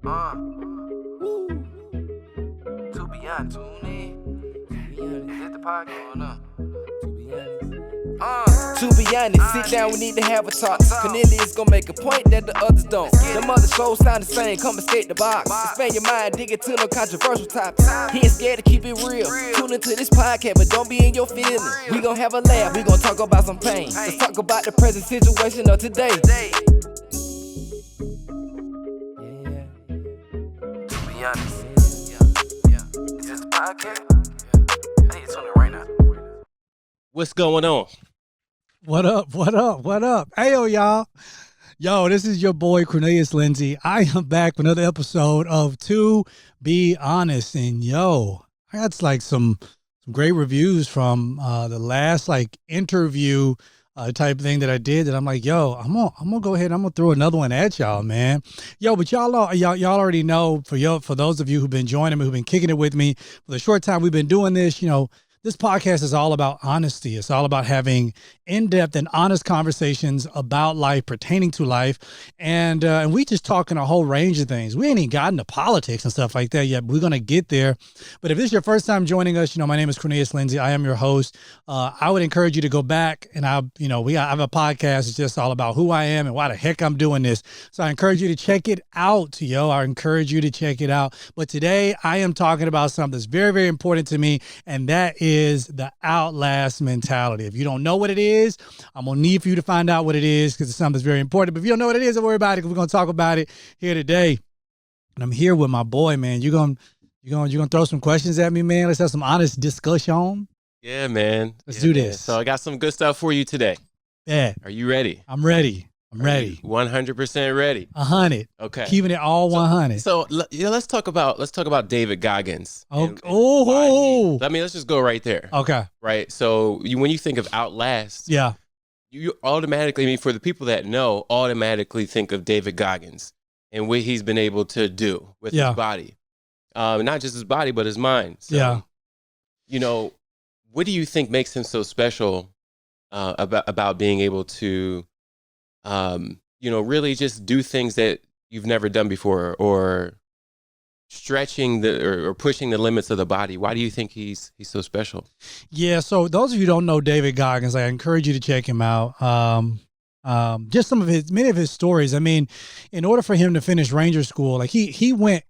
To be honest, is that the podcast or not? To be honest, sit down, we need to have a talk. Cornelius gon' make a point that the others don't. Them other shows sound the same, come escape the box. Expand your mind, dig into no controversial topics. He ain't scared to keep it real. Tune into this podcast, but don't be in your feelings. We gon' have a laugh, we gon' talk about some pain. Let's talk about the present situation of today. Yeah. To be honest, is this the podcast? I need to tune in right now. What's going on? What up? What up? What up? Heyo, y'all. Yo, this is your boy Cornelius Lindsey. I am back with another episode of To Be Honest. And yo, I got like some great reviews from the last like interview type thing that I did that I'm like, yo, I'm gonna go ahead and I'm gonna throw another one at y'all, man. Yo, but y'all already know, for those of you who've been joining me, who've been kicking it with me for the short time we've been doing this, this podcast is all about honesty. It's all about having in-depth and honest conversations about life, pertaining to life. And we just talking a whole range of things. We ain't even gotten to politics and stuff like that yet, but we're going to get there. But if this is your first time joining us, my name is Cornelius Lindsey. I am your host. I would encourage you to go back and I have a podcast. It's just all about who I am and why the heck I'm doing this. So I encourage you to check it out, I encourage you to check it out. But today I am talking about something that's very, very important to me, and that is the Outlast mentality. If you don't know what it is, I'm gonna need for you to find out what it is, because it's something that's very important. But if you don't know what it is, don't worry about it, because we're gonna talk about it here today. And I'm here with my boy, man. You're gonna throw some questions at me, man. Let's have some honest discussion. Yeah, man. Let's do this. So I got some good stuff for you today. Yeah. Are you ready? I'm ready. I'm ready. 100% ready. 100. Okay. Keeping it all 100. So let's talk about David Goggins. Let's just go right there. Okay. Right. So when you think of Outlast, yeah, you automatically, for the people that know, automatically think of David Goggins and what he's been able to do with his body, not just his body but his mind. So, what do you think makes him so special about being able to really just do things that you've never done before, or stretching or pushing the limits of the body? Why do you think he's so special? Yeah. So those of you who don't know David Goggins, I encourage you to check him out. Just many of his stories. I mean, in order for him to finish Ranger School, like he went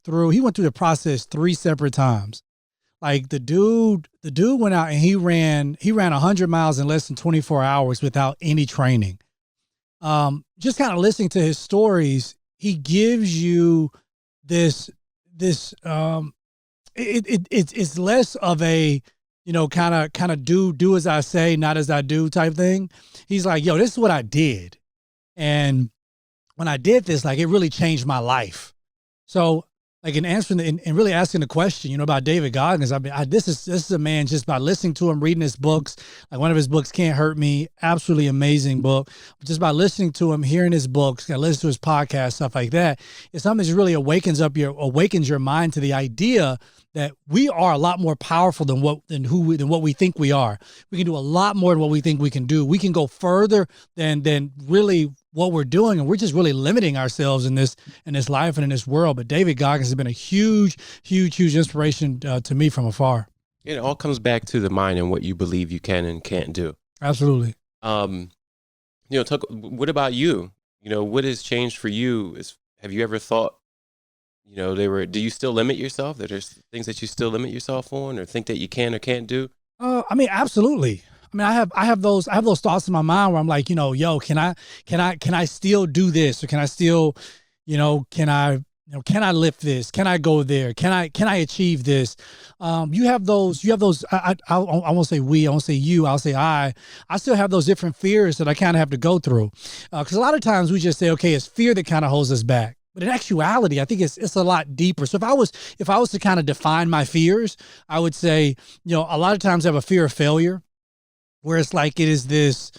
through the process 3 separate times. Like the dude went out and he ran 100 miles in less than 24 hours without any training. Just kind of listening to his stories, he gives you this it's less of a kind of do as I say, not as I do type thing. He's like, yo, this is what I did, and when I did this, like, it really changed my life. So, like, in answering and really asking the question, about David Goggins, this is a man, just by listening to him, reading his books, like one of his books, Can't Hurt Me, absolutely amazing book. But just by listening to him, hearing his books, listening to his podcast, stuff like that, it's something that really awakens your mind to the idea that we are a lot more powerful than what we think we are. We can do a lot more than what we think we can do. We can go further than really what we're doing, and we're just really limiting ourselves in this life and in this world. But David Goggins has been a huge, huge, huge inspiration to me from afar. It all comes back to the mind and what you believe you can and can't do. Absolutely. What about you? What has changed for you? Have you ever thought, do you still limit yourself? That there's things that you still limit yourself on, or think that you can or can't do? Absolutely. I have those thoughts in my mind where I'm like, yo, can I still do this? Or can I still, can I lift this? Can I go there? Can I achieve this? You have those, I won't say we, I won't say you, I'll say I still have those different fears that I kind of have to go through. Cause a lot of times we just say, okay, it's fear that kind of holds us back. But in actuality, I think it's a lot deeper. So if I was to kind of define my fears, I would say, a lot of times I have a fear of failure, where it's like it is this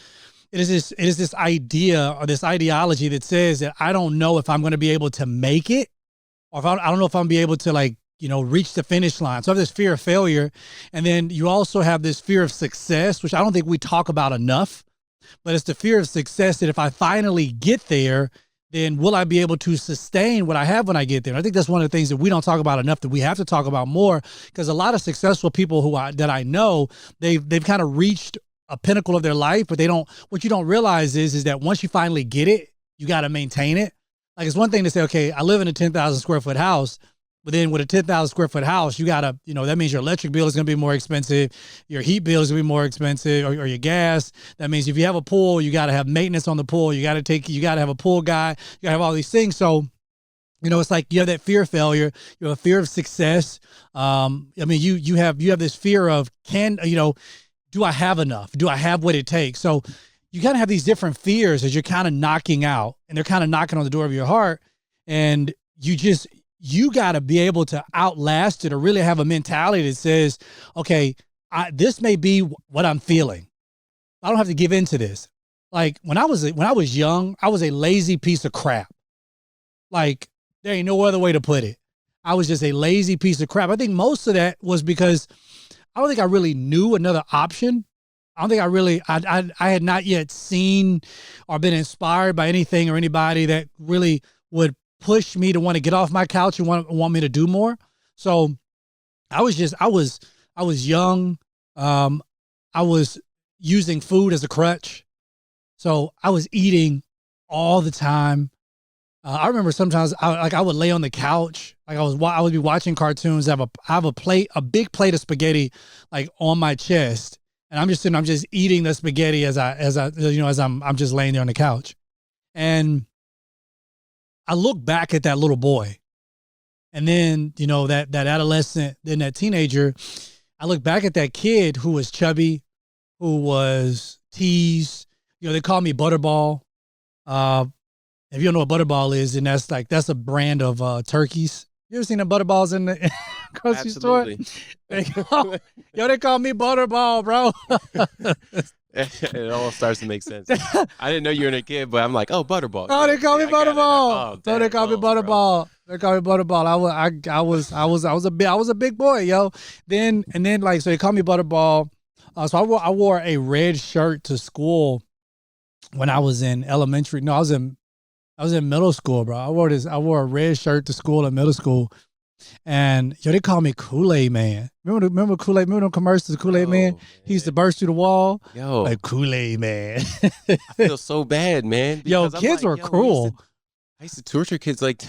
idea or this ideology that says that I don't know if I'm going to be able to make it, or if I don't know if I'm going to be able to reach the finish line. So I have this fear of failure. And then you also have this fear of success, which I don't think we talk about enough, but it's the fear of success that if I finally get there, then will I be able to sustain what I have when I get there? And I think that's one of the things that we don't talk about enough that we have to talk about more, because a lot of successful people that I know, they've kind of reached a pinnacle of their life, but what you don't realize is that once you finally get it, you got to maintain it. Like, it's one thing to say, okay, I live in a 10,000 square foot house, but then with a 10,000 square foot house, you got to, that means your electric bill is going to be more expensive. Your heat bill is going to be more expensive, or your gas. That means if you have a pool, you got to have maintenance on the pool. You got to have a pool guy. You got to have all these things. So, it's like you have that fear of failure. You have a fear of success. You have this fear of, do I have enough? Do I have what it takes? So you kind of have these different fears as you're kind of knocking out, and they're kind of knocking on the door of your heart. And you got to be able to outlast it, or really have a mentality that says, okay, this may be what I'm feeling. I don't have to give in to this. Like, when I was young, I was a lazy piece of crap. Like, there ain't no other way to put it. I was just a lazy piece of crap. I think most of that was because I don't think I really knew another option. I don't think I had not yet seen or been inspired by anything or anybody that really would push me to want to get off my couch and want me to do more. So I was young. I was using food as a crutch. So I was eating all the time. I remember sometimes I would lay on the couch. Like, I would be watching cartoons. I have a big plate of spaghetti, like, on my chest. And I'm just eating the spaghetti as I'm just laying there on the couch. And I look back at that little boy, and then, that adolescent, then that teenager. I look back at that kid who was chubby, who was teased. They call me Butterball. If you don't know what Butterball is, then that's a brand of turkeys. You ever seen the Butterballs in the grocery store? They call me Butterball, bro. It all starts to make sense. I didn't know you were a kid, but I'm like, oh, Butterball. Oh, they call me Butterball. So they call me Butterball. They call me Butterball. I was a big boy, yo. Then so they call me Butterball. So I wore a red shirt to school when I was in elementary. No, I was in middle school, bro. I wore a red shirt to school in middle school. And they call me Kool-Aid Man. Remember Kool-Aid? Remember them commercials of Kool-Aid Man? He used to burst through the wall. Yo, like Kool-Aid Man. I feel so bad, man. Yo, kids were cruel. I used to torture kids like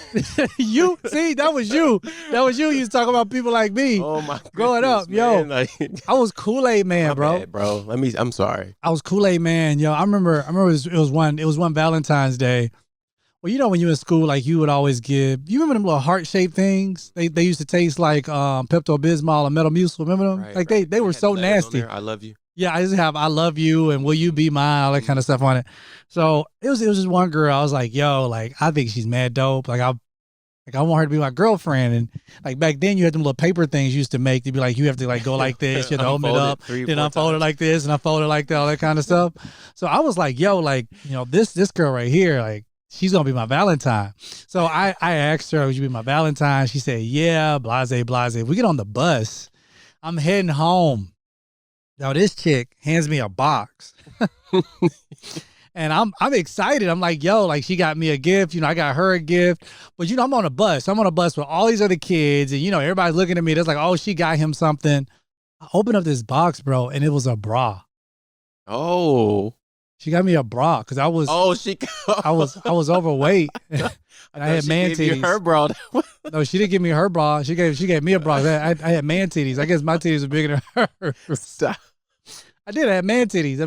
you. See, that was you. That was you. You used to talk about people like me. Oh my goodness, growing up, man. yo. I was Kool-Aid Man, bro. Bad, bro. I'm sorry. I was Kool-Aid Man, yo. I remember it was one Valentine's Day. Well, when you were in school, like, you would always give. You remember them little heart-shaped things? They used to taste like Pepto-Bismol and Metamucil. Remember them? Right, they were so nasty. I love you. Yeah, I used to have I love you and will you be mine, all that kind of stuff on it. So it was just one girl. I was like, yo, like, I think she's mad dope. Like, I want her to be my girlfriend. And like back then you had them little paper things you used to make to be like, you have to like go like this, you have to open it up, then unfold it like this and unfold it like that, all that kind of stuff. So I was like, yo, like, this girl right here, like, she's gonna be my Valentine. So I asked her, would you be my Valentine? She said, yeah, blase. We get on the bus. I'm heading home. Now this chick hands me a box. And I'm excited. I'm like, yo, like, she got me a gift. I got her a gift. But I'm on a bus. I'm on a bus with all these other kids. And everybody's looking at me. That's like, oh, she got him something. I opened up this box, bro, and it was a bra. Oh. She got me a bra because I was I was overweight. And I had man titties. You her bra. No, she didn't give me her bra. She gave me a bra. I had man titties. I guess my titties were bigger than hers. Stop. I did have man titties.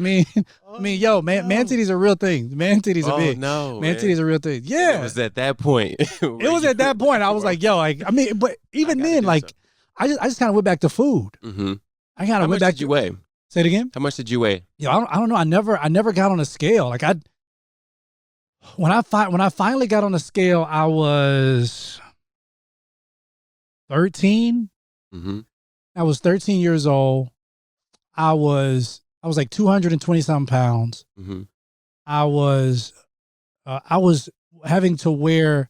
Yo, man titties are real things. Man titties are big. No, man titties are real things. Yeah. It was at that point. It was at that point. I was like, yo, but even then, like, I just kind of went back to food. Mm-hmm. I kind of went back. Did you weigh? Say it again. How much did you weigh? Yo, I don't know. I never got on a scale. Like, when I finally got on the scale, I was 13. Mm-hmm. I was 13 years old. I was like 220 something pounds. Mm-hmm. I was having to wear,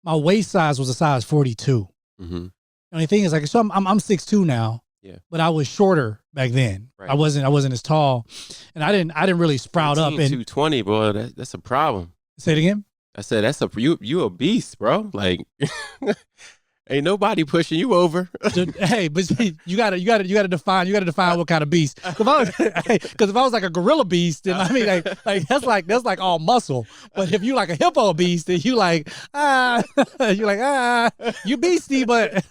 my waist size was a size 42. Mm-hmm. The only thing is, like, so I'm 6'2" now. Yeah. But I was shorter back then. Right. I wasn't as tall, and I didn't really sprout up. And 220, boy, that's a problem. Say it again. I said, that's you a beast, bro. Like, ain't nobody pushing you over. Hey, but you gotta define what kind of beast. Because if I was like a gorilla beast, then I mean like that's like all muscle. But if you like a hippo beast, then you like you beastie. But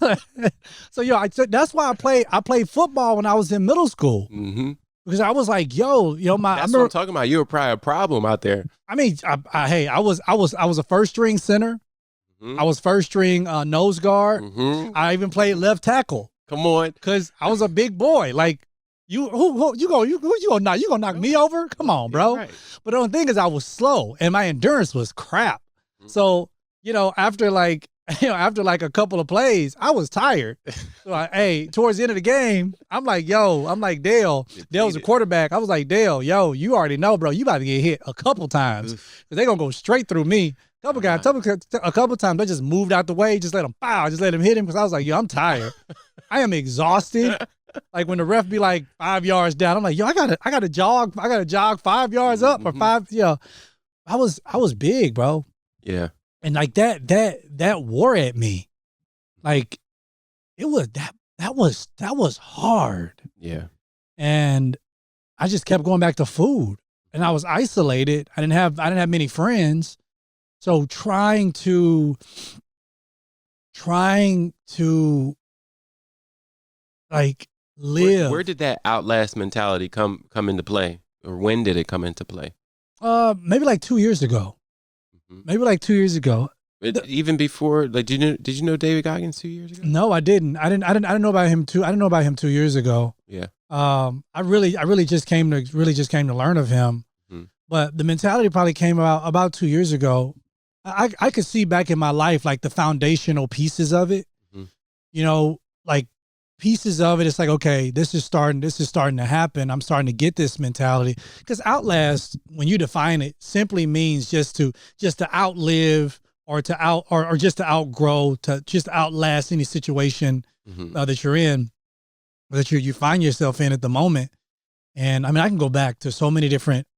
so that's why I played football when I was in middle school. Mm-hmm. Because I was like, that's what I'm talking about. You were probably a problem out there. I mean, I was a first string center. Mm-hmm. I was first string nose guard. Mm-hmm. I even played left tackle. Come on, because I was a big boy. Like you gonna knock me over? Come on, bro. Right. But the only thing is, I was slow and my endurance was crap. Mm-hmm. So after a couple of plays, I was tired. So towards the end of the game, I'm like, Dale was a quarterback. I was like, Dale, you already know, bro, you about to get hit a couple times because they're gonna go straight through me. A couple times they just moved out the way, just let him hit him because I was like, I'm tired. I am exhausted. Like when the ref be like 5 yards down, I'm like, I gotta jog 5 yards up or 5. I was big, bro. Yeah. And like that wore at me. Like it was that was hard. Yeah. And I just kept going back to food. And I was isolated. I didn't have many friends. So trying to like live. Where did that Outlast mentality come into play? Or when did it come into play? Maybe like 2 years ago. Maybe like 2 years ago. Even before, like, did you know David Goggins 2 years ago? No, I didn't. I didn't know about him I didn't know about him 2 years ago. Yeah. I really just came to learn of him. Mm-hmm. But the mentality probably came about 2 years ago. I could see back in my life like the foundational pieces of it. Mm-hmm. Like pieces of it. It's like, okay, this is starting to happen. I'm starting to get this mentality. Because Outlast, when you define it, simply means just to outlive or just to outgrow, to just outlast any situation that you're in, that you find yourself in at the moment. And I mean, I can go back to so many different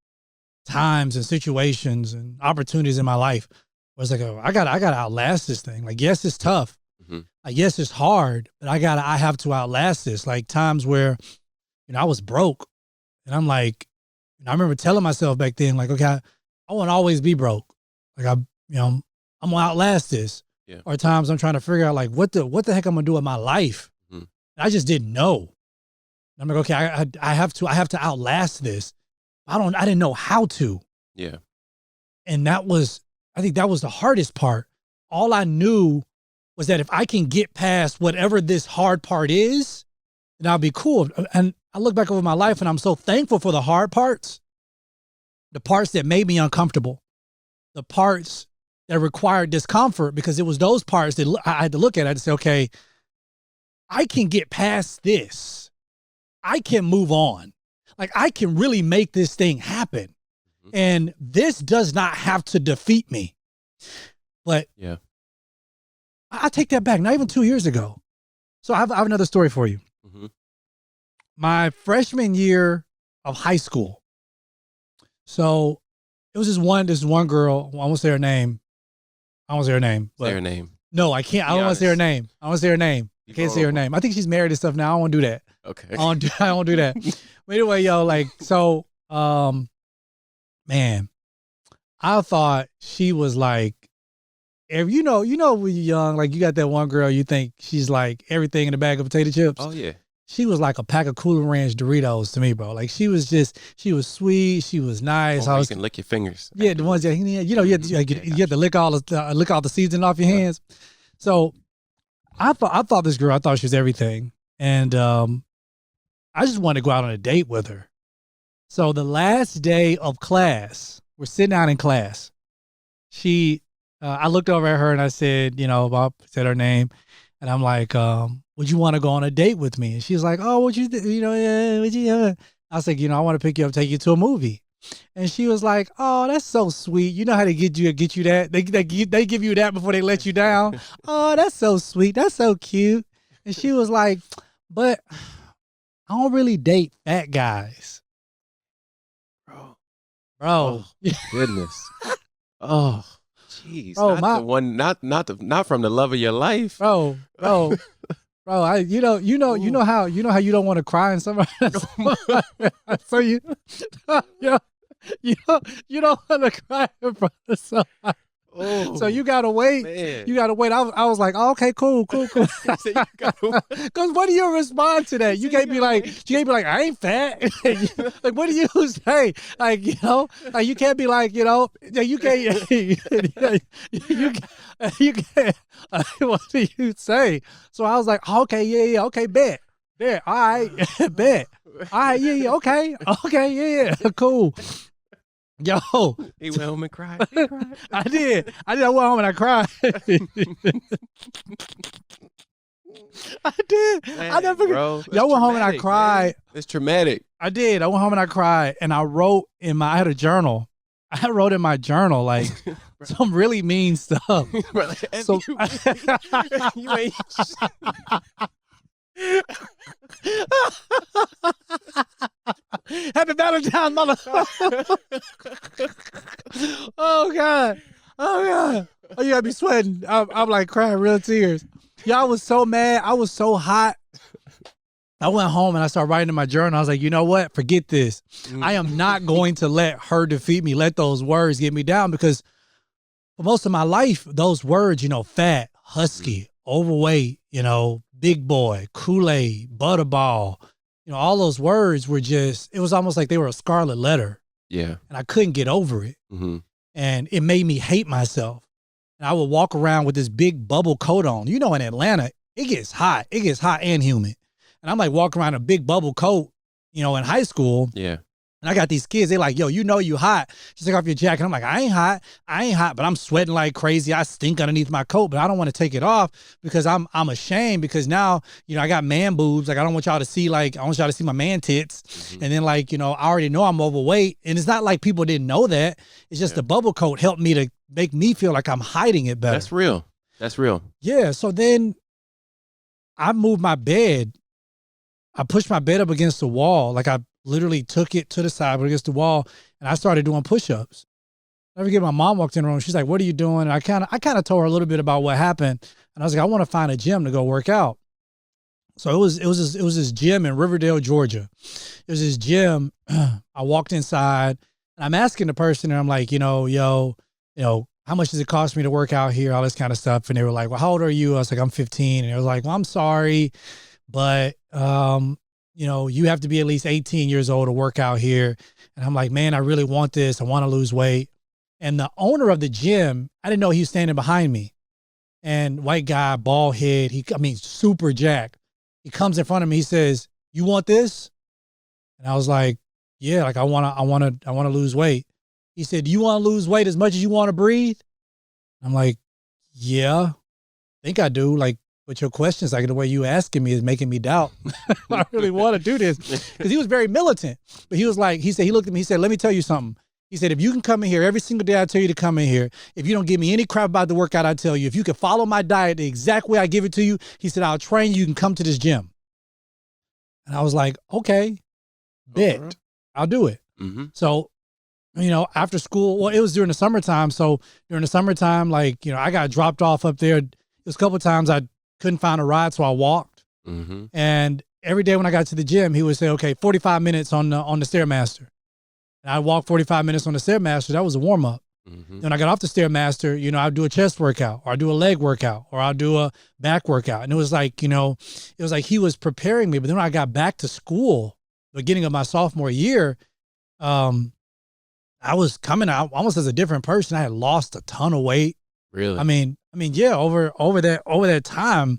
times and situations and opportunities in my life where it's like, oh, I gotta outlast this thing. Like, yes, it's tough. Mm-hmm. Like, yes, it's hard, but I have to outlast this. Like times where, I was broke, and I'm like, I remember telling myself back then, like, okay, I won't always be broke. Like I'm gonna outlast this. Yeah. Or times I'm trying to figure out like what the heck I'm gonna do with my life. Mm-hmm. I just didn't know. I'm like, okay, I have to outlast this. I didn't know how to. Yeah. And I think that was the hardest part. All I knew was that if I can get past whatever this hard part is, then I'll be cool. And I look back over my life and I'm so thankful for the hard parts, the parts that made me uncomfortable, the parts that required discomfort, because it was those parts that I had to look at. I had to say, okay, I can get past this. I can move on. Like I can really make this thing happen. Mm-hmm. And this does not have to defeat me. But yeah, I take that back. Not even 2 years ago. So I have another story for you. Mm-hmm. My freshman year of high school. So it was this one girl. I won't say her name. Say her name. No, I can't. I don't want to say her name. I can't say her name. I think she's married and stuff now. I don't want to do that. Okay. I won't do that. But anyway, man, I thought she was like, if when you're young, like you got that one girl, you think she's like everything in a bag of potato chips. Oh yeah. She was like a pack of Cooler Ranch Doritos to me, bro. Like she was sweet. She was nice. You can lick your fingers. Yeah, the ones that you have to lick all the seasoning off your hands. So I thought this girl, I thought she was everything, and I just wanted to go out on a date with her. So the last day of class, we're sitting down in class. I looked over at her and I said, Bob said her name, and I'm like, would you want to go on a date with me? And she's like, oh, would you, I was like, I want to pick you up, take you to a movie. And she was like, oh, that's so sweet. You know how to get you that? They give you that before they let you down. Oh, that's so sweet. That's so cute. And she was like, but I don't really date fat guys. Bro. Oh, goodness. Oh, Jeez, bro, not the one, not from the love of your life, bro. You know how you don't want to cry in somebody. So you don't want to cry in front of somebody. Oh, so you gotta wait. man. You gotta wait. I was like, oh, okay, cool. Because what do you respond to that? You can't be like, I ain't fat. Like, what do you say? Like, like you can't be like, you can't. You can't. What do you say? So I was like, okay, yeah, okay, bet, all right, bet, all right, yeah, okay, yeah, cool. Yo, he went home and cried. I did. I went home and I cried. I did. Man, I never. Bro, Y'all went home and I cried. Man. It's traumatic. I did. I went home and I cried, and I wrote I had a journal. I wrote in my journal like some really mean stuff. So you ain't. Happy Valentine's, mother. Oh God. Oh, you gotta be sweating. I'm like crying real tears. Yeah, I was so mad. I was so hot. I went home and I started writing in my journal. I was like, you know what? Forget this. I am not going to let her defeat me. Let those words get me down, because for most of my life, those words, fat, husky, overweight, big boy, Kool-Aid, butterball, all those words were it was almost like they were a scarlet letter. Yeah. And I couldn't get over it. Mm-hmm. And it made me hate myself. And I would walk around with this big bubble coat on. In Atlanta, it gets hot. It gets hot and humid. And I'm like walking around in a big bubble coat, in high school. Yeah. And I got these kids, they like, yo, you hot. Just take off your jacket. I'm like, I ain't hot, but I'm sweating like crazy. I stink underneath my coat, but I don't want to take it off because I'm ashamed, because now, I got man boobs. Like, I don't want y'all to see, I want y'all to see my man tits. Mm-hmm. And then I already know I'm overweight. And it's not like people didn't know that. It's just the bubble coat helped me to make me feel like I'm hiding it better. That's real. Yeah. So then I moved my bed. I pushed my bed up against the wall. I literally took it to the side against the wall, and I started doing push-ups. I forget, my mom walked in the room. She's like, what are you doing? And I kind of told her a little bit about what happened. And I was like, I want to find a gym to go work out. So it was this gym in Riverdale, Georgia. It was this gym. I walked inside, and I'm asking the person, and I'm like, how much does it cost me to work out here? All this kind of stuff. And they were like, well, how old are you? I was like, I'm 15. And they were like, well, I'm sorry, but, you have to be at least 18 years old to work out here. And I'm like, man, I really want this. I want to lose weight. And the owner of the gym, I didn't know he was standing behind me. And white guy, bald head, super jacked. He comes in front of me. He says, you want this? And I was like, yeah, I want to lose weight. He said, do you want to lose weight as much as you want to breathe? I'm like, yeah, I think I do. But your questions, the way you asking me is making me doubt. I really want to do this, because he was very militant. But he looked at me, he said, let me tell you something. He said, if you can come in here every single day I tell you to come in here, if you don't give me any crap about the workout I tell you, if you can follow my diet the exact way I give it to you, he said, I'll train you, you can come to this gym. And I was like, okay, bet, I'll do it. Mm-hmm. So, after school, well, it was during the summertime. So during the summertime, I got dropped off up there. It was a couple of times I couldn't find a ride, so I walked. Mm-hmm. And every day when I got to the gym, he would say, okay, 45 minutes on the Stairmaster. And I walked 45 minutes on the Stairmaster. That was a warm-up. Mm-hmm. Then I got off the Stairmaster, I'd do a chest workout, or I'd do a leg workout, or I'd do a back workout. And it was like, he was preparing me. But then when I got back to school, beginning of my sophomore year, I was coming out almost as a different person. I had lost a ton of weight. Really? Yeah, over that time,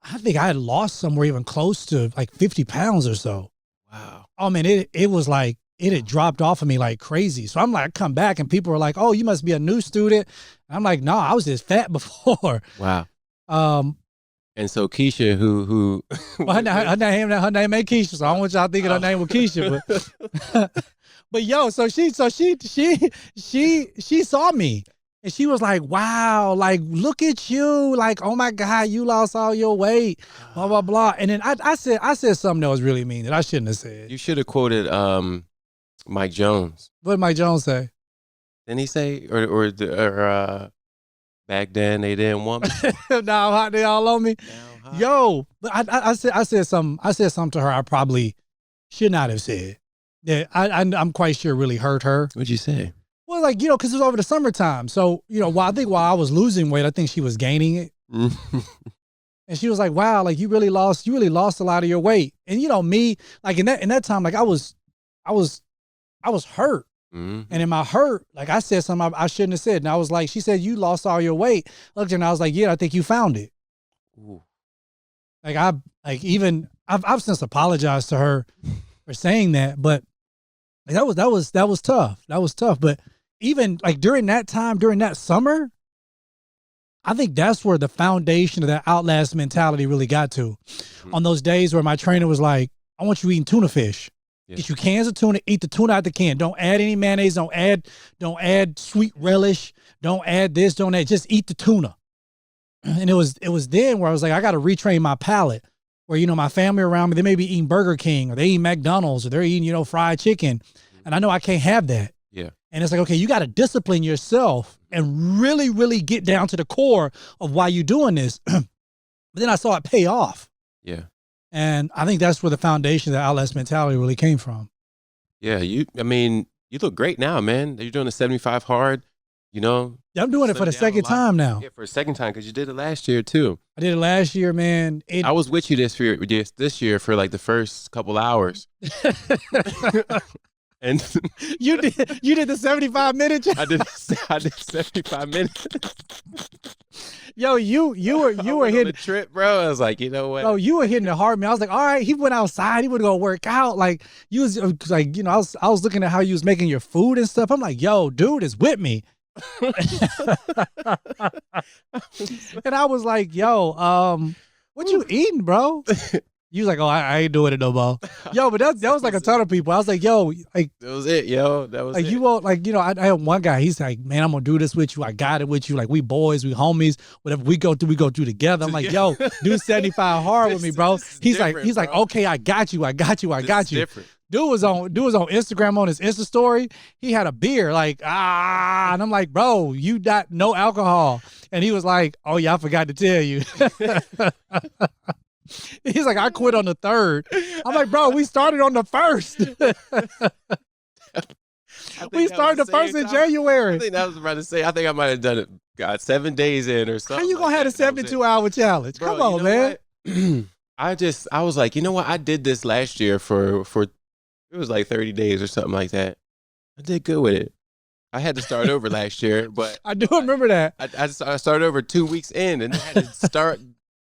I think I had lost somewhere even close to 50 pounds or so. Wow. Oh man, it was like, it had dropped off of me like crazy. So I'm like, I come back and people were like, oh, you must be a new student. And I'm like, no, I was just fat before. Wow. And so Keisha, who well, her name ain't Keisha, so I don't want y'all thinking her name was Keisha. But but yo, so she saw me. And she was like, wow, look at you. Oh my God, you lost all your weight, blah, blah, blah. And then I said something that was really mean that I shouldn't have said. You should have quoted Mike Jones. What did Mike Jones say? Didn't he say, Back then they didn't want me. Now hot they all on me. Yo, but I said something to her I probably should not have said. That I'm quite sure really hurt her. What'd you say? Well, like, because it was over the summertime. So, while I was losing weight, I think she was gaining it. And she was like, wow, like you really lost a lot of your weight. And me, like in that time, like I was hurt. And in my hurt, like I said something I shouldn't have said. And I was like, she said, you lost all your weight. I looked at her and I was like, yeah, I think you found it. Ooh. Like I've since apologized to her for saying that, but that was tough. That was tough. But even like during that summer, I think that's where the foundation of that Outlast mentality really got to. On those days where my trainer was like, I want you eating tuna fish. Yeah. Get you cans of tuna, eat the tuna out the can. Don't add any mayonnaise, don't add sweet relish, don't add this, don't add, just eat the tuna. And it was then where I was like, I got to retrain my palate. Where, my family around me, they may be eating Burger King or they eat McDonald's or they're eating, fried chicken. And I know I can't have that. Yeah. And it's like, okay, you got to discipline yourself and really, really get down to the core of why you're doing this. But then I saw it pay off. Yeah. And I think that's where the foundation of the Outlast mentality really came from. Yeah. You look great now, man. You're doing the 75 hard, Yeah, I'm doing it for the second time now. Yeah, for a second time, because you did it last year too. I did it last year, man. I was with you this year for like the first couple hours. And you did the 75-minute challenge? I did 75 minutes. Yo, you were hitting the trip, bro. I was like, you know what? Oh, you were hitting it hard, man. I was like, all right, he went outside, he would go work out. Like you was like, I was looking at how you was making your food and stuff. I'm like, yo, dude is with me. And I was like, yo, what you eating, bro? You was like, oh, I ain't doing it no more. Yo, but that was like a ton of people. I was like, yo, like that was it, yo. That was like it. You won't like, I had one guy, he's like, man, I'm gonna do this with you. I got it with you. Like we boys, we homies, whatever we go through together. I'm like, yo, do 75 hard with me, bro. He's like, okay, I got you. Different. Dude was on Instagram on his Insta story. He had a beer, like, and I'm like, bro, you got no alcohol. And he was like, oh yeah, I forgot to tell you. He's like, I quit on the 3rd. I'm like, bro, we started on the 1st. We started the 1st in January. I think that was about to say. I think I might have done it. 7 days in or something. How you gonna have a 72-hour challenge? Bro, come on, man. I was like, you know what? I did this last year for it was like 30 days or something like that. I did good with it. I had to start over last year, but I do remember that. I started over 2 weeks in, and I had to start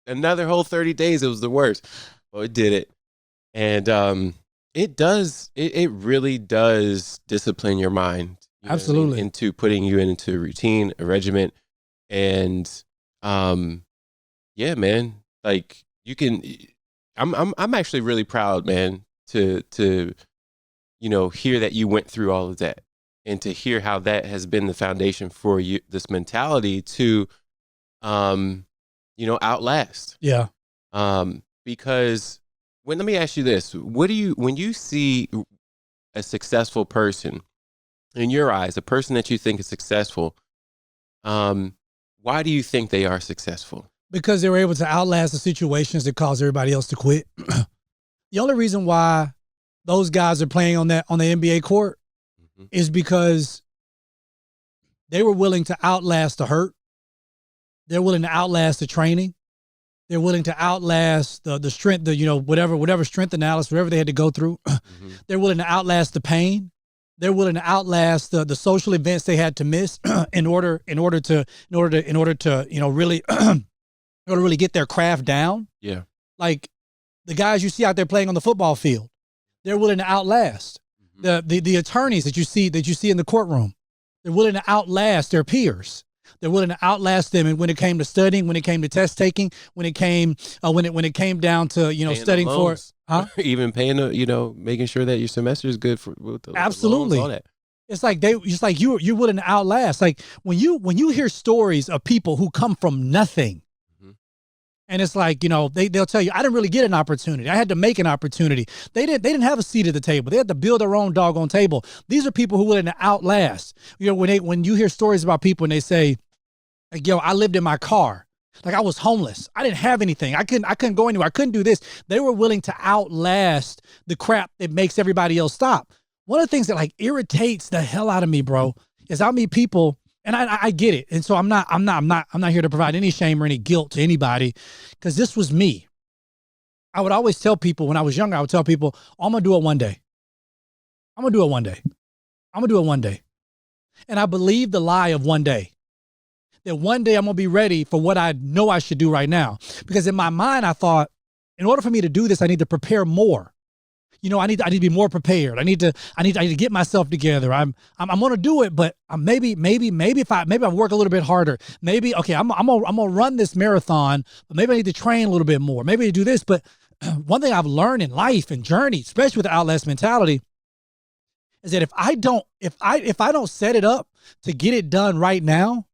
another whole 30 days. It was the worst. Well, it did it, and it really does discipline your mind. Absolutely. Into putting you into a routine, a regiment, and yeah, man. Like you can. I'm actually really proud, man, to hear that you went through all of that, and to hear how that has been the foundation for you, this mentality to outlast. Yeah. Because let me ask you this, when you see a successful person in your eyes, a person that you think is successful, why do you think they are successful? Because they were able to outlast the situations that caused everybody else to quit. The only reason why those guys are playing on the NBA court is because they were willing to outlast the hurt. They're willing to outlast the training. They're willing to outlast the strength, whatever strength analysis, whatever they had to go through. They're willing to outlast the pain. They're willing to outlast the social events they had to miss in order to really get their craft down. Yeah. Like the guys you see out there playing on the football field, they're willing to outlast the attorneys that you see in the courtroom. They're willing to outlast their peers. They're willing to outlast them. And when it came to studying, when it came to test taking, when it came down to paying studying for even paying making sure that your semester is good for with the absolutely loans, all that. It's like you're willing to outlast. Like when you hear stories of people who come from nothing. And it's like, they'll tell you, I didn't really get an opportunity. I had to make an opportunity. They didn't have a seat at the table. They had to build their own doggone table. These are people who are willing to outlast. When you hear stories about people and they say, Like, yo, I lived in my car. Like, I was homeless. I didn't have anything. I couldn't go anywhere. I couldn't do this. They were willing to outlast the crap that makes everybody else stop. One of the things that like irritates the hell out of me, bro, is I meet people, and I get it. And so I'm not here to provide any shame or any guilt to anybody, because this was me. I would always tell people when I was younger, I would tell people, oh, I'm gonna do it one day. I'm gonna do it one day. I'm gonna do it one day. And I believed the lie of one day. That one day I'm going to be ready for what I know I should do right now. Because in my mind, I thought, in order for me to do this, I need to prepare more. You know, I need to be more prepared. I need to get myself together. I'm going to do it, but maybe if I work a little bit harder, maybe, okay, I'm going to run this marathon, but maybe I need to train a little bit more. Maybe I do this. But one thing I've learned in life and journey, especially with the Outlast mentality, is that if I don't set it up to get it done right now,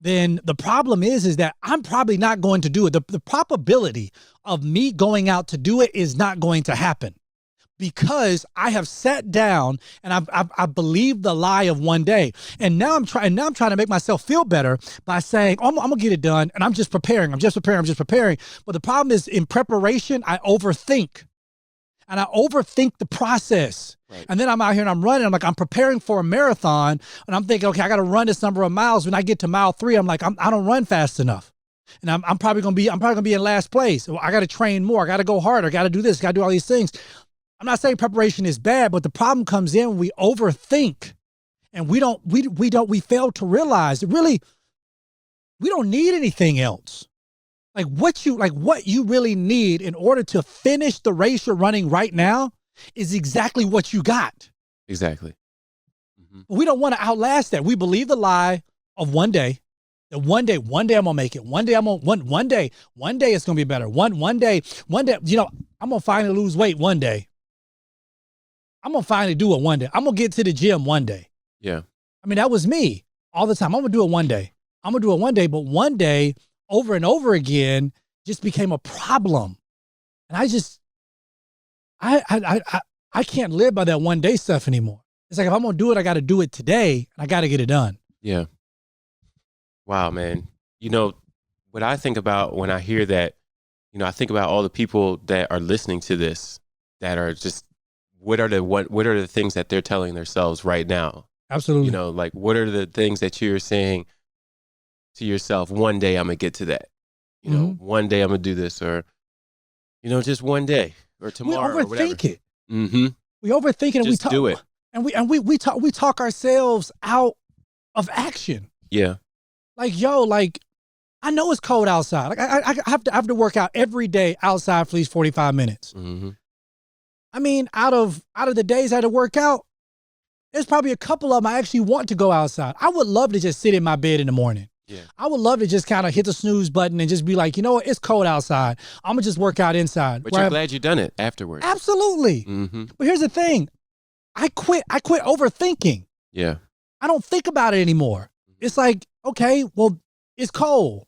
then the problem is that I'm probably not going to do it. The probability of me going out to do it is not going to happen, because I have sat down and I believed the lie of one day. And now I'm trying to make myself feel better by saying, oh, I'm gonna get it done, and I'm just preparing. But the problem is, in preparation, I overthink. And I overthink the process. Right. And then I'm out here and I'm running. I'm preparing for a marathon, and I'm thinking, okay, I got to run this number of miles. When I get to mile 3, I'm like, I don't run fast enough, and I'm probably gonna be in last place. I got to train more. I got to go harder. I got to do this. Got to do all these things. I'm not saying preparation is bad, but the problem comes in when we overthink, and we fail to realize that really we don't need anything else. Like what you really need in order to finish the race you're running right now is exactly what you got. Exactly. Mm-hmm. But we don't want to outlast that. We believe the lie of one day. That one day I'm gonna make it. One day it's gonna be better. One day, you know, I'm gonna finally lose weight one day. I'm gonna finally do it one day. I'm gonna get to the gym one day. Yeah. I mean, that was me all the time. I'm gonna do it one day. But one day, over and over again, just became a problem. And I can't live by that one day stuff anymore. It's like, if I'm going to do it, I got to do it today, and I got to get it done. Yeah. Wow, man. You know, what I think about when I hear that, you know, I think about all the people that are listening to this that are just, what are the things that they're telling themselves right now? Absolutely. You know, like, what are the things that you're saying to yourself? One day I'm gonna get to that. You know, one day I'm gonna do this, or, you know, just one day or tomorrow. We overthink it. Mm-hmm. We overthink it, and just do it. And we talk ourselves out of action. Yeah. Like, yo, like, I know it's cold outside. Like, I have to work out every day outside for at least 45 minutes. Mm-hmm. I mean, out of the days I had to work out, there's probably a couple of them I actually want to go outside. I would love to just sit in my bed in the morning. Yeah. I would love to just kind of hit the snooze button and just be like, you know what, it's cold outside. I'm going to just work out inside. But you're glad you done it afterwards. Absolutely. Mm-hmm. But here's the thing. I quit overthinking. Yeah. I don't think about it anymore. It's like, okay, well, it's cold.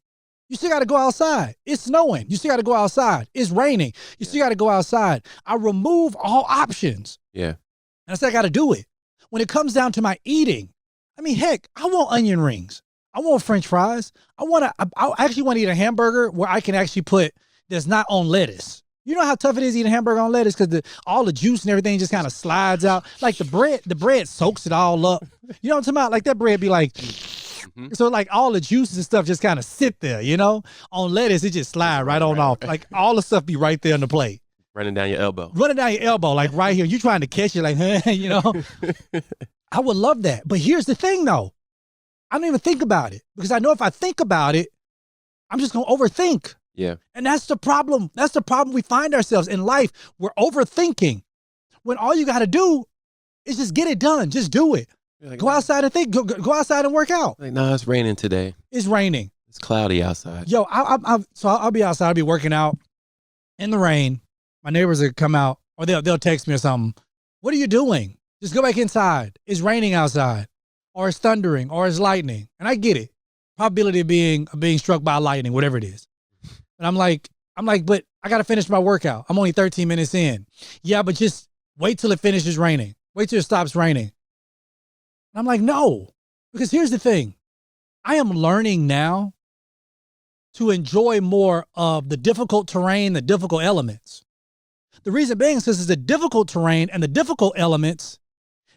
You still got to go outside. It's snowing. You still got to go outside. It's raining. You still got to go outside. I remove all options. Yeah. And I said, I got to do it. When it comes down to my eating, I mean, heck, I want onion rings. I want French fries. I actually want to eat a hamburger where I can actually put, that's not on lettuce. You know how tough it is eating a hamburger on lettuce, because all the juice and everything just kind of slides out. Like the bread soaks it all up. You know what I'm talking about? Like that bread be like, so like all the juices and stuff just kind of sit there, you know? On lettuce, it just slide right on off. Like all the stuff be right there on the plate. Running down your elbow, like right here. You trying to catch it, like, you know? I would love that. But here's the thing, though. I don't even think about it, because I know if I think about it, I'm just going to overthink. Yeah. And that's the problem. That's the problem we find ourselves in life. We're overthinking when all you got to do is just get it done. Just do it. Like, go outside and think. Go outside and work out. Like, no, it's raining today. It's raining. It's cloudy outside. Yo, I'll be outside. I'll be working out in the rain. My neighbors will come out, or they'll text me or something. What are you doing? Just go back inside. It's raining outside, or it's thundering, or it's lightning. And I get it. Probability of being struck by lightning, whatever it is. And I'm like, but I got to finish my workout. I'm only 13 minutes in. Yeah, but just wait till it finishes raining. Wait till it stops raining. And I'm like, no, because here's the thing. I am learning now to enjoy more of the difficult terrain, the difficult elements. The reason being is because it's the difficult terrain and the difficult elements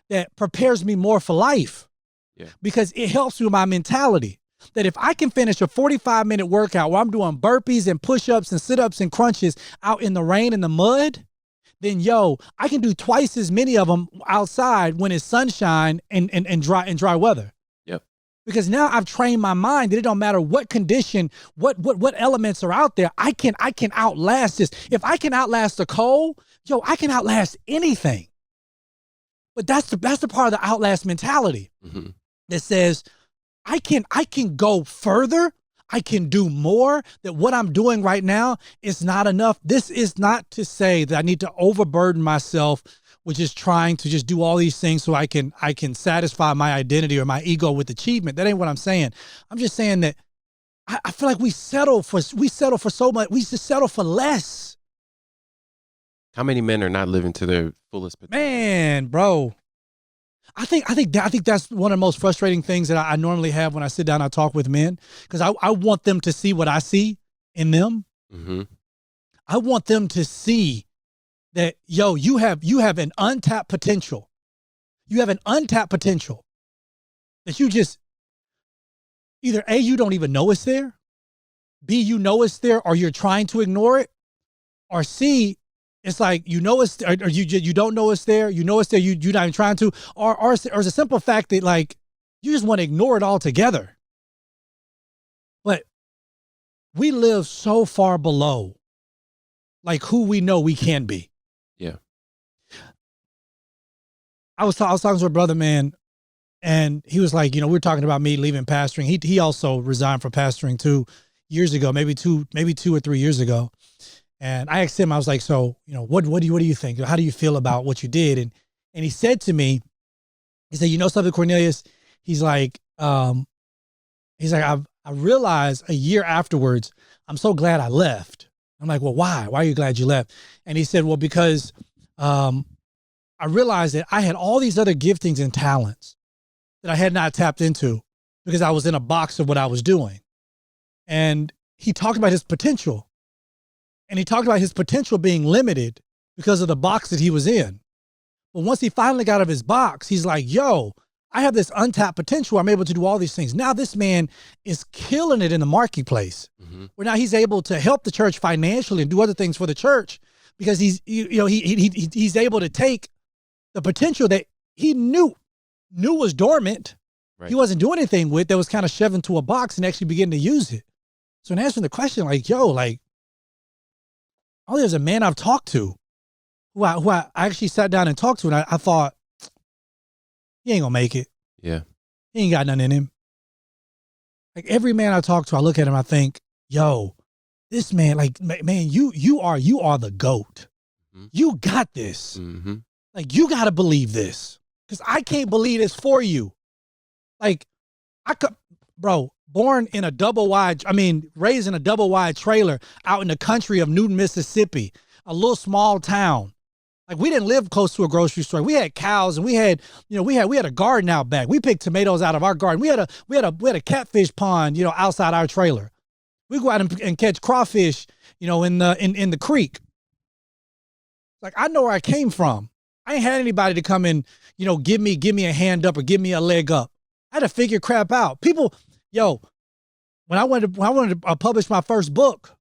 that prepares me more for life. Yeah. Because it helps with my mentality. That if I can finish a 45-minute workout where I'm doing burpees and push-ups and sit-ups and crunches out in the rain and the mud, then I can do twice as many of them outside when it's sunshine and dry weather. Yep. Because now I've trained my mind that it don't matter what condition, what elements are out there, I can outlast this. If I can outlast the cold, I can outlast anything. But that's the part of the outlast mentality that says I can go further. I can do more, that what I'm doing right now is not enough. This is not to say that I need to overburden myself with just trying to just do all these things so I can satisfy my identity or my ego with achievement. That ain't what I'm saying. I'm just saying that I feel like we settle for so much. We just settle for less. How many men are not living to their fullest potential? Man, bro. I think that's one of the most frustrating things that I normally have when I sit down and I talk with men, because I want them to see what I see in them. Mm-hmm. I want them to see that, you have an untapped potential. You have an untapped potential that you just either A, you don't even know it's there, B, you know it's there or you're trying to ignore it, or C, it's like, it's, or you don't know it's there. You know it's there. You're not even trying to, or it's a simple fact that like, you just want to ignore it altogether. But we live so far below like who we know we can be. Yeah. I was talking to a brother, man, and he was like, we were talking about me leaving pastoring. He also resigned from pastoring 2 years ago, maybe 2 or 3 years ago. And I asked him, I was like, so, what do you think? How do you feel about what you did? And he said to me, he said, something, Cornelius? He's like, I realized a year afterwards, I'm so glad I left. I'm like, well, why? Why are you glad you left? And he said, well, because I realized that I had all these other giftings and talents that I had not tapped into because I was in a box of what I was doing. And he talked about his potential. And he talked about his potential being limited because of the box that he was in. But once he finally got out of his box, he's like, I have this untapped potential. I'm able to do all these things. Now this man is killing it in the marketplace. Mm-hmm. Where now he's able to help the church financially and do other things for the church because he's able to take the potential that he knew was dormant. Right. He wasn't doing anything with, that was kind of shoved into a box, and actually begin to use it. So in answering the question, there's a man I've talked to who I actually sat down and talked to, and I thought, he ain't gonna make it. Yeah. He ain't got nothing in him. Like every man I talk to, I look at him, I think, this man, you are the GOAT. Mm-hmm. You got this. Mm-hmm. Like, you got to believe this, because I can't believe this for you. Like, born in a raised in a double wide trailer out in the country of Newton, Mississippi, a little small town. Like, we didn't live close to a grocery store. We had cows, and we had a garden out back. We picked tomatoes out of our garden. We had a catfish pond, outside our trailer. We go out and catch crawfish, in the creek. Like, I know where I came from. I ain't had anybody to come and, give me a hand up or give me a leg up. I had to figure crap out. People, when I wanted to publish my first book,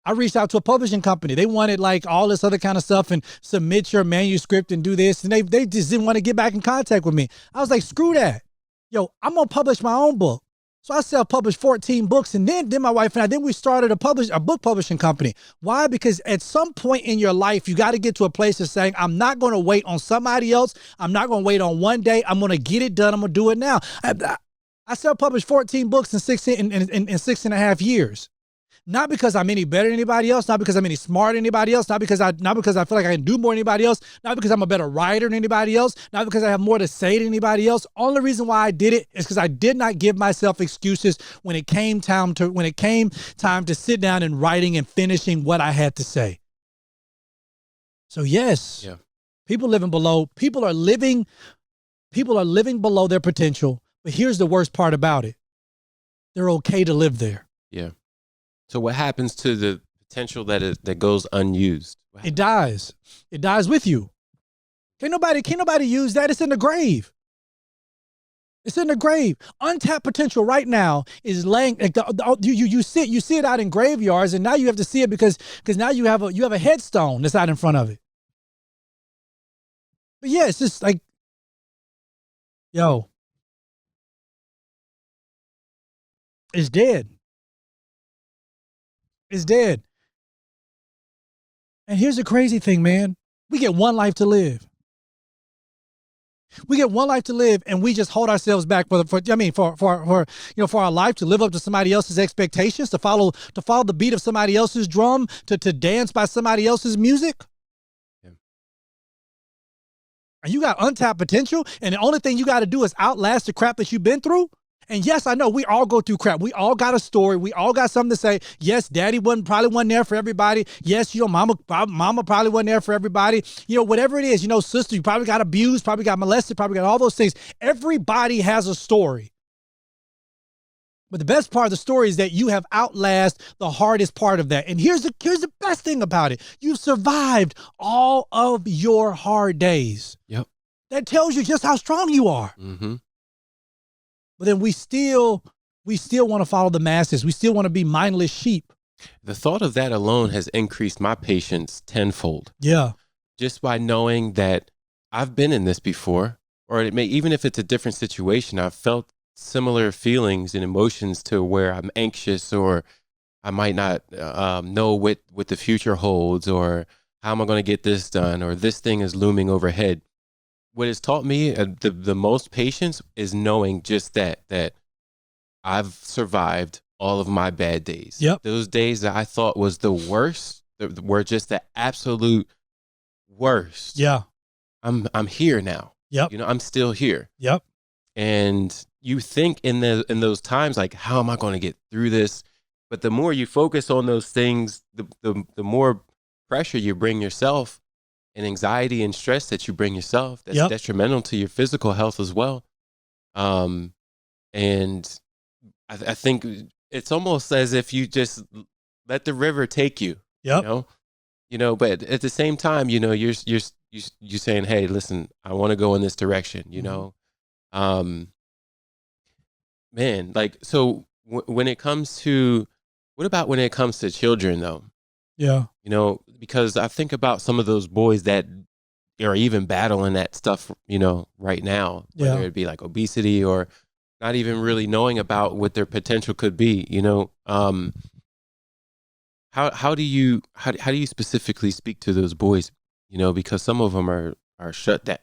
I reached out to a publishing company. They wanted like all this other kind of stuff and submit your manuscript and do this. And they just didn't want to get back in contact with me. I was like, screw that. I'm going to publish my own book. So I self-published 14 books. And then my wife and I, we started a book publishing company. Why? Because at some point in your life, you got to get to a place of saying, I'm not going to wait on somebody else. I'm not going to wait on one day. I'm going to get it done. I'm going to do it now. I self-published 14 books in 6.5 years. Not because I'm any better than anybody else, not because I'm any smarter than anybody else, not because I feel like I can do more than anybody else, not because I'm a better writer than anybody else, not because I have more to say than anybody else. Only reason why I did it is because I did not give myself excuses when it came time to sit down and writing and finishing what I had to say. So yes, people are living below their potential. But here's the worst part about it. They're okay to live there. Yeah. So what happens to the potential that goes unused? It dies. It dies with you. Can't nobody use that. It's in the grave. It's in the grave. Untapped potential right now is laying. Like you see it out in graveyards, and now you have to see it because now you have a headstone that's out in front of it. But yeah, it's just like, yo, it's dead. It's dead. And here's the crazy thing, man. We get one life to live. We get one life to live, and we just hold ourselves back for our life to live up to somebody else's expectations, to follow the beat of somebody else's drum, to dance by somebody else's music. Yeah. And you got untapped potential, and the only thing you got to do is outlast the crap that you've been through. And yes, I know we all go through crap. We all got a story. We all got something to say. Yes, daddy probably wasn't there for everybody. Yes, mama probably wasn't there for everybody. Whatever it is, sister, you probably got abused, probably got molested, probably got all those things. Everybody has a story. But the best part of the story is that you have outlasted the hardest part of that. And here's the best thing about it. You've survived all of your hard days. Yep. That tells you just how strong you are. Mm-hmm. But then we still want to follow the masses. We still want to be mindless sheep. The thought of that alone has increased my patience tenfold. Yeah. Just by knowing that I've been in this before, or even if it's a different situation, I've felt similar feelings and emotions to where I'm anxious, or I might not know what the future holds, or how am I going to get this done, or this thing is looming overhead. What has taught me the most patience is knowing just that I've survived all of my bad days. Yep. Those days that I thought was the worst were just the absolute worst. Yeah. I'm here now. Yep. I'm still here. Yep. And you think in those times, like, how am I going to get through this? But the more you focus on those things, the more pressure you bring yourself, and anxiety and stress that you bring yourself, that's detrimental to your physical health as well. And I think it's almost as if you just let the river take you. Yep. But at the same time, you're saying, hey, listen, I want to go in this direction. Man, like, so when it comes to, what about when it comes to children though? Yeah. Because I think about some of those boys that are even battling that stuff, right now, whether it be like obesity or not even really knowing about what their potential could be, how do you specifically speak to those boys, because some of them are shut down.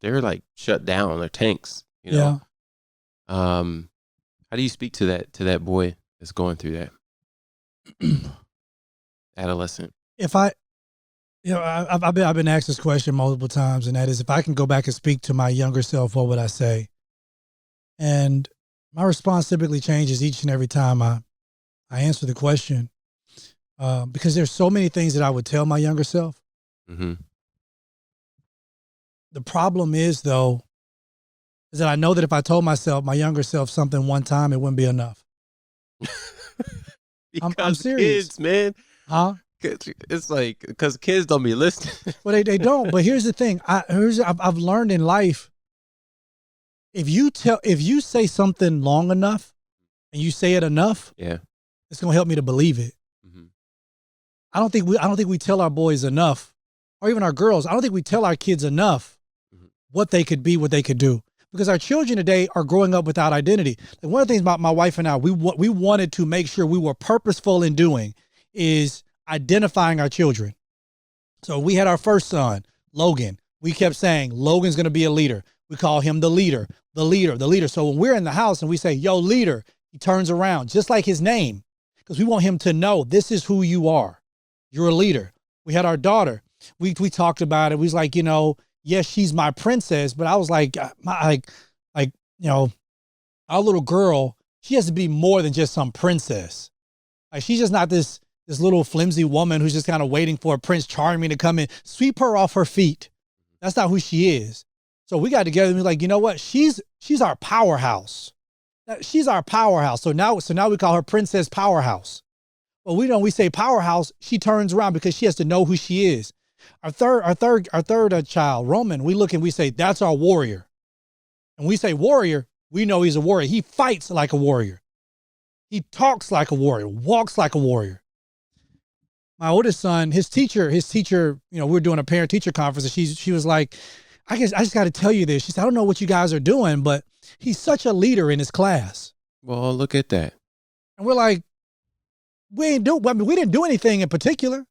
They're like shut down. They're tanks, Yeah. How do you speak to that boy that's going through that? Adolescent. If I've been asked this question multiple times, and that is, if I can go back and speak to my younger self, what would I say? And my response typically changes each and every time I answer the question, because there's so many things that I would tell my younger self. Mm-hmm. The problem is, though, is that I know that if I told my younger self something one time, it wouldn't be enough. I'm serious, kids, man. Huh? It's like, because kids don't be listening. Well, they don't. But here's the thing. I've learned in life, if you say something long enough and you say it enough, it's gonna help me to believe it. Mm-hmm. I don't think we tell our boys enough, or even our girls. I don't think we tell our kids enough what they could be, what they could do. Because our children today are growing up without identity. Like, one of the things about my wife and I, we wanted to make sure we were purposeful in doing is identifying our children. So we had our first son, Logan. We kept saying, Logan's going to be a leader. We call him the leader, the leader, the leader. So when we're in the house and we say, yo, leader, he turns around just like his name, because we want him to know this is who you are. You're a leader. We had our daughter. We talked about it. We was like, yes, she's my princess, but I was like, our little girl, she has to be more than just some princess. Like, she's just not this little flimsy woman who's just kind of waiting for a Prince Charming to come in, sweep her off her feet. That's not who she is. So we got together and we were like, you know what? She's our powerhouse. She's our powerhouse. So now we call her Princess Powerhouse. Well, we say powerhouse. She turns around because she has to know who she is. Our third child, Roman, we look and we say, that's our warrior. And we say warrior, we know he's a warrior. He fights like a warrior. He talks like a warrior, walks like a warrior. My oldest son, his teacher, we were doing a parent teacher conference, and she was like, I just got to tell you this. She said, I don't know what you guys are doing, but he's such a leader in his class. Well, look at that. And we're like, we didn't do anything in particular,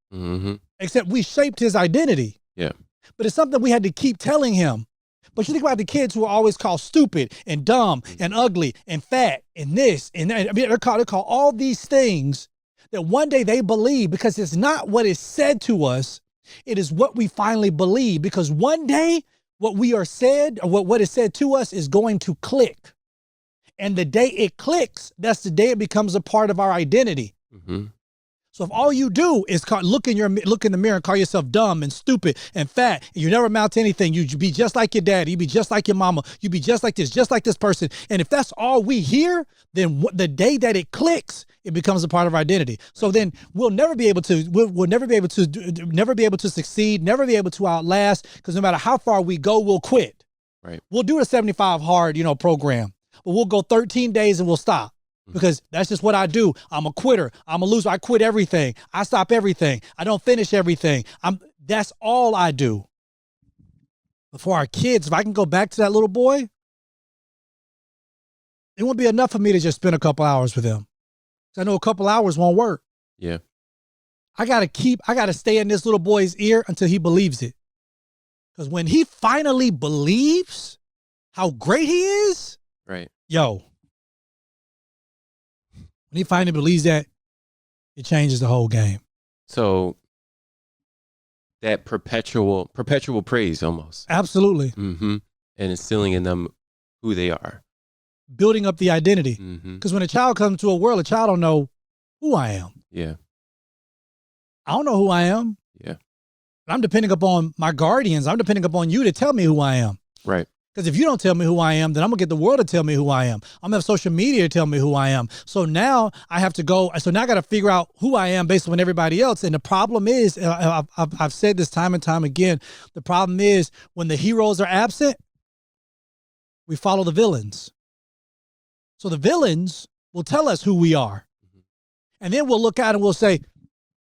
except we shaped his identity. Yeah. But it's something we had to keep telling him. But you think about the kids who are always called stupid and dumb and ugly and fat and this and that. I mean, they're called all these things that one day they believe, because it's not what is said to us. It is what we finally believe, because one day what we are said, or what is said to us, is going to click. And the day it clicks, that's the day it becomes a part of our identity. So if all you do is look in the mirror and call yourself dumb and stupid and fat, and you never amount to anything, you be just like your daddy, you be just like your mama, you be just like this person. And if that's all we hear, then the day that it clicks, it becomes a part of our identity. So then we'll never be able to succeed, never be able to outlast, because no matter how far we go, we'll quit. Right. We'll do a 75 hard, program, but we'll go 13 days and we'll stop. Because that's just what I do. I'm a quitter. I'm a loser. I quit everything. I stop everything. I don't finish everything. That's all I do. But for our kids, if I can go back to that little boy, it won't be enough for me to just spend a couple hours with him. I know a couple hours won't work. Yeah. I got to stay in this little boy's ear until he believes it. Because when he finally believes how great he is, right. When he finally believes that, it changes the whole game. So that perpetual praise almost. Absolutely. And instilling in them who they are. Building up the identity. Because when a child comes to a world, a child don't know who I am. Yeah. I don't know who I am. Yeah. I'm depending upon my guardians. I'm depending upon you to tell me who I am. Right. Because if you don't tell me who I am, then I'm going to get the world to tell me who I am. I'm going to have social media to tell me who I am. So now I have to go. So now I got to figure out who I am based on everybody else. And the problem is, I've said this time and time again, the problem is when the heroes are absent, we follow the villains. So the villains will tell us who we are. And then we'll look at it and we'll say,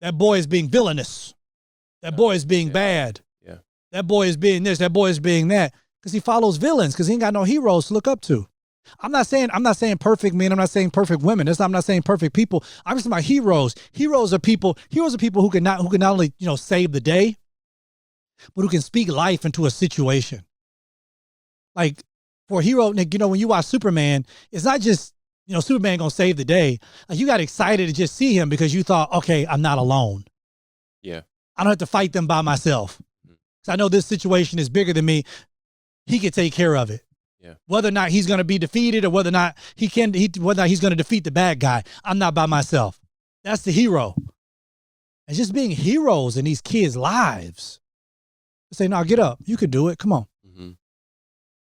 that boy is being villainous. That boy is being bad. Yeah. That boy is being this. That boy is being that. Because he follows villains, because he ain't got no heroes to look up to. I'm not saying perfect men. I'm not saying perfect women. I'm not saying perfect people. I'm just talking about heroes. Heroes are people who can not only save the day, but who can speak life into a situation. Like for a hero, Nick, when you watch Superman, it's not just Superman gonna save the day. Like you got excited to just see him because you thought, okay, I'm not alone. Yeah, I don't have to fight them by myself. So I know this situation is bigger than me. He can take care of it. Yeah. Whether or not he's going to be defeated or whether or not he's going to defeat the bad guy, I'm not by myself. That's the hero. And just being heroes in these kids' lives. Say, no, get up. You could do it. Come on.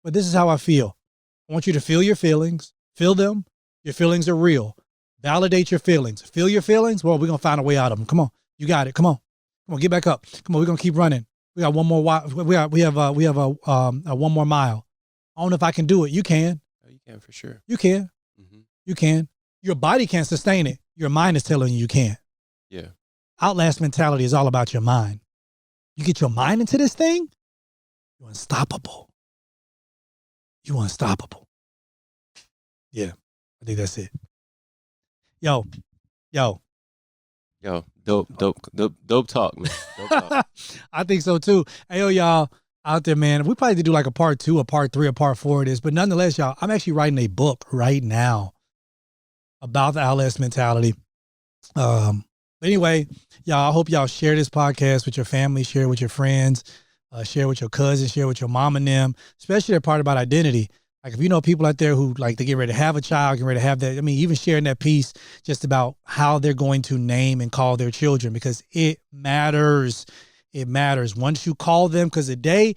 But this is how I feel. I want you to feel your feelings. Feel them. Your feelings are real. Validate your feelings. Feel your feelings. Well, we're going to find a way out of them. Come on. You got it. Come on. Come on. Get back up. Come on. We're going to keep running. We got one more. We have one more mile. I don't know if I can do it. You can. Oh, you can for sure. You can. You can. Your body can't sustain it. Your mind is telling you can't. Yeah. Outlast mentality is all about your mind. You get your mind into this thing, you're unstoppable. You're unstoppable. Yeah, I think that's it. Yo. Dope talk, man. Dope talk. I think so too. Hey, yo, y'all out there, man. We probably need to do like a part 2, a part 3, a part 4 of this. But nonetheless, y'all, I'm actually writing a book right now about the Outlast mentality. Anyway, y'all, I hope y'all share this podcast with your family, share it with your friends, share it with your cousins, share it with your mom and them, especially that part about identity. Like if you know people out there who like they get ready to have a child, get ready to have that. I mean, even sharing that piece just about how they're going to name and call their children, because it matters. it matters. Once you call them, because the day,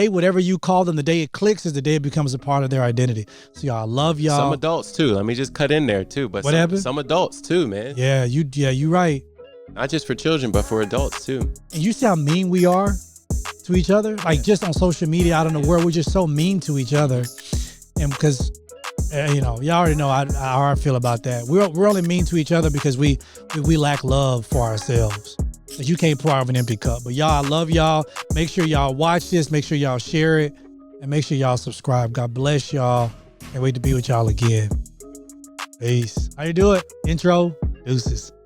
whatever you call them, the day it clicks is the day it becomes a part of their identity. So y'all, I love y'all. Some adults too. Let me just cut in there too. But some adults too, man. Yeah, you right. Not just for children, but for adults too. And you see how mean we are to each other? Like just on social media, out in the world, we're just so mean to each other. And because, y'all already know how I feel about that. We're only mean to each other because we lack love for ourselves. Like you can't pour out of an empty cup. But y'all, I love y'all. Make sure y'all watch this. Make sure y'all share it. And make sure y'all subscribe. God bless y'all. Can't wait to be with y'all again. Peace. How you do it? Intro. Deuces.